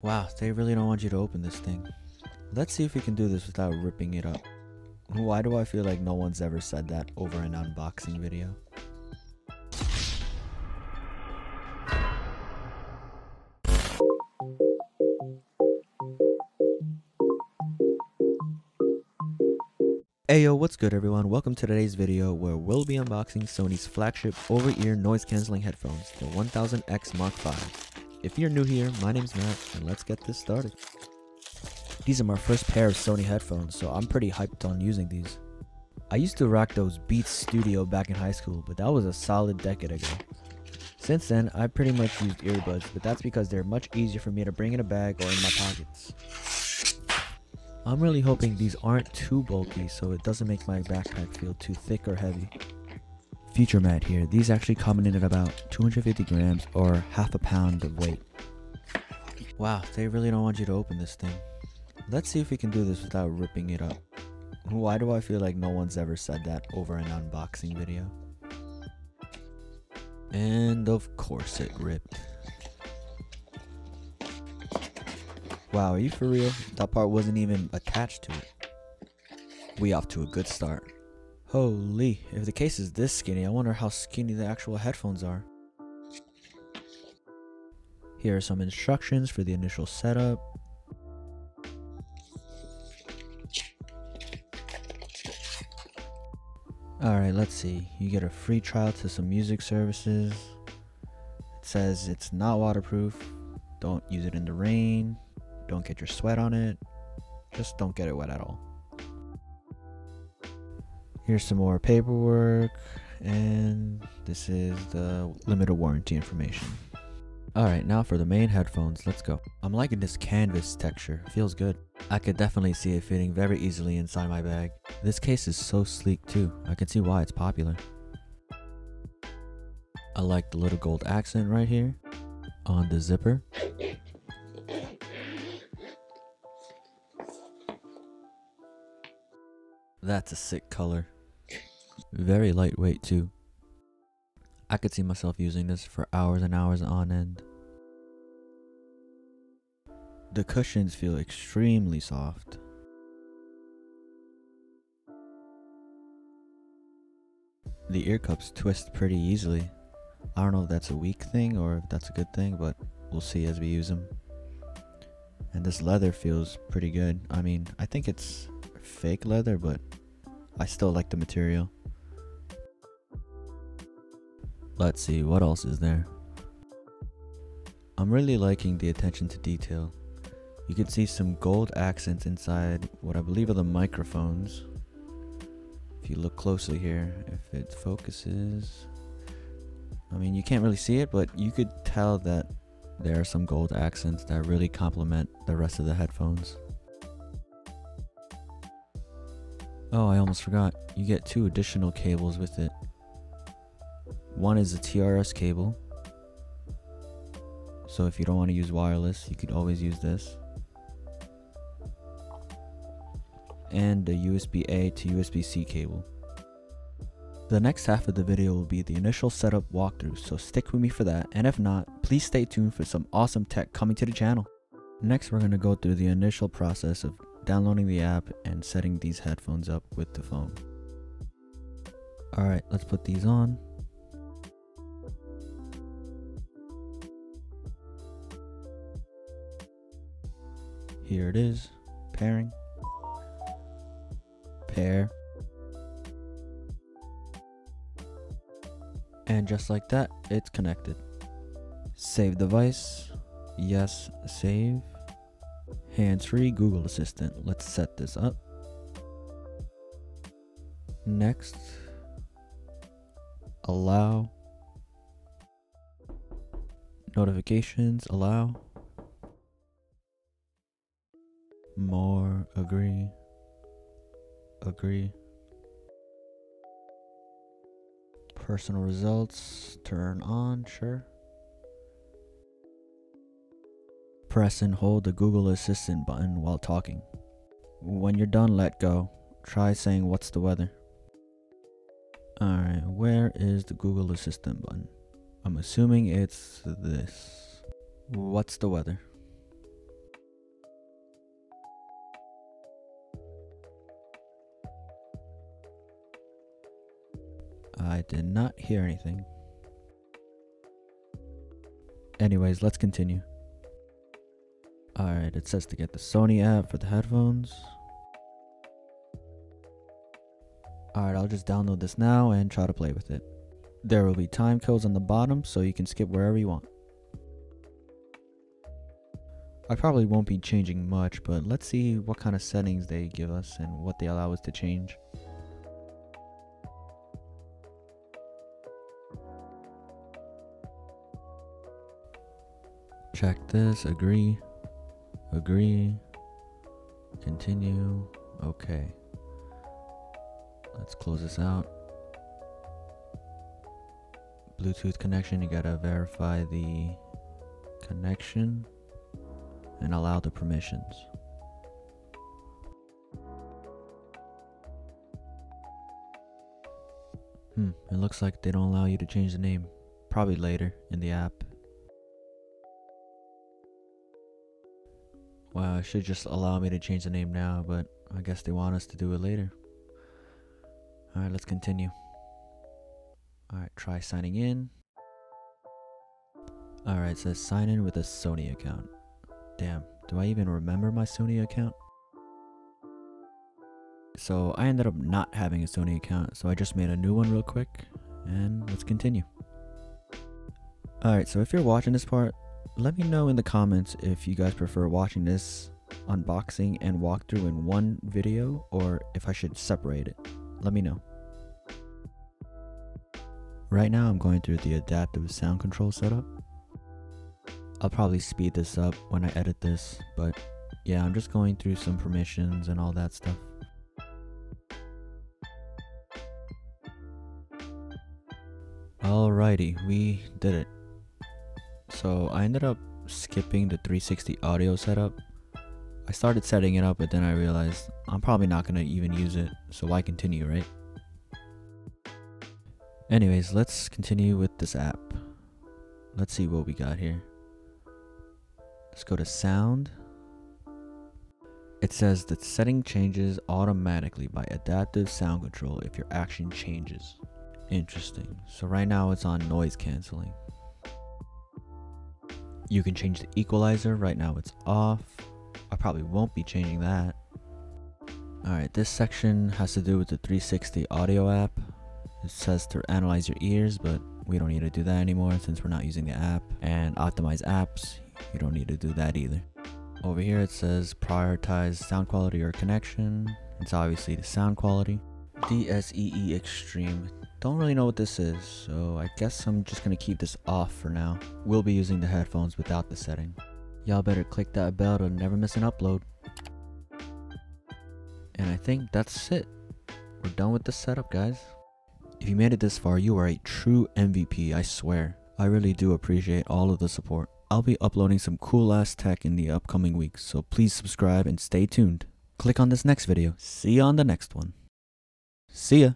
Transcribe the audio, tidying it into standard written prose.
Wow, they really don't want you to open this thing. Let's see if we can do this without ripping it up. Why do I feel like no one's ever said that over an unboxing video? Ayo, what's good everyone? Welcome to today's video where we'll be unboxing Sony's flagship over-ear noise cancelling headphones, the WH-1000XM5. If you're new here, my name's Matt and let's get this started. These are my first pair of Sony headphones, so I'm pretty hyped on using these. I used to rock those Beats Studio back in high school, but that was a solid decade ago. Since then, I pretty much used earbuds, but that's because they're much easier for me to bring in a bag or in my pockets. I'm really hoping these aren't too bulky so it doesn't make my backpack feel too thick or heavy. Future Matt here, these actually come in at about 250 grams or half a pound of weight. Wow, they really don't want you to open this thing. Let's see if we can do this without ripping it up. Why do I feel like no one's ever said that over an unboxing video? And of course it ripped. Wow, are you for real? That part wasn't even attached to it. We off to a good start. Holy, if the case is this skinny, I wonder how skinny the actual headphones are. Here are some instructions for the initial setup. Alright, let's see. You get a free trial to some music services. It says it's not waterproof. Don't use it in the rain. Don't get your sweat on it. Just don't get it wet at all. Here's some more paperwork. And this is the limited warranty information. Alright, now for the main headphones, let's go. I'm liking this canvas texture, feels good. I could definitely see it fitting very easily inside my bag. This case is so sleek too, I can see why it's popular. I like the little gold accent right here on the zipper. That's a sick color. Very lightweight too. I could see myself using this for hours and hours on end. The cushions feel extremely soft. The ear cups twist pretty easily. I don't know if that's a weak thing or if that's a good thing, but we'll see as we use them. And this leather feels pretty good. I mean, I think it's fake leather, but I still like the material. Let's see, what else is there? I'm really liking the attention to detail. You can see some gold accents inside what I believe are the microphones. If you look closely here, if it focuses, I mean, you can't really see it, but you could tell that there are some gold accents that really complement the rest of the headphones. Oh, I almost forgot. You get 2 additional cables with it. One is a TRS cable. So if you don't want to use wireless, you could always use this. And a USB-A to USB-C cable. The next half of the video will be the initial setup walkthrough, so stick with me for that, and if not, please stay tuned for some awesome tech coming to the channel. Next, we're going to go through the initial process of downloading the app and setting these headphones up with the phone. Alright, let's put these on. Here it is, pairing, pair, and just like that, it's connected. Save device, yes, save. Hands-free Google Assistant, let's set this up. Next, allow. Notifications, allow. More, agree, agree. Personal results, turn on, sure. Press and hold the Google Assistant button while talking. When you're done, let go. Try saying what's the weather. Alright, where is the Google Assistant button? I'm assuming it's this. What's the weather? I did not hear anything. Anyways, let's continue. Alright, it says to get the Sony app for the headphones. Alright, I'll just download this now and try to play with it. There will be time codes on the bottom so you can skip wherever you want. I probably won't be changing much, but let's see what kind of settings they give us and what they allow us to change. Check this, agree, continue, okay. Let's close this out. Bluetooth connection, you gotta verify the connection and allow the permissions. It looks like they don't allow you to change the name. Probably later in the app. Wow, it should just allow me to change the name now, but I guess they want us to do it later. Alright, let's continue. Alright, try signing in. Alright, it says sign in with a Sony account. Damn, do I even remember my Sony account? So I ended up not having a Sony account, so I just made a new one real quick, and let's continue. Alright, so if you're watching this part, let me know in the comments if you guys prefer watching this unboxing and walkthrough in one video, or if I should separate it. Let me know. Right now I'm going through the adaptive sound control setup. I'll probably speed this up when I edit this, but yeah, I'm just going through some permissions and all that stuff. Alrighty, we did it. So I ended up skipping the 360 audio setup. I started setting it up, but then I realized I'm probably not going to even use it, so why continue, right? Anyways, let's continue with this app. Let's see what we got here. Let's go to sound. It says that setting changes automatically by adaptive sound control if your action changes. Interesting. So right now it's on noise cancelling. You can change the equalizer. Right now it's off. I probably won't be changing that. Alright, this section has to do with the 360 audio app. It says to analyze your ears, but we don't need to do that anymore since we're not using the app. And optimize apps, you don't need to do that either. Over here it says prioritize sound quality or connection. It's obviously the sound quality. DSEE Extreme. Don't really know what this is, so I guess I'm just gonna keep this off for now. We'll be using the headphones without the setting. Y'all better click that bell to never miss an upload. And I think that's it. We're done with the setup, guys. If you made it this far, you are a true MVP, I swear. I really do appreciate all of the support. I'll be uploading some cool ass tech in the upcoming weeks, so please subscribe and stay tuned. Click on this next video. See you on the next one. See ya.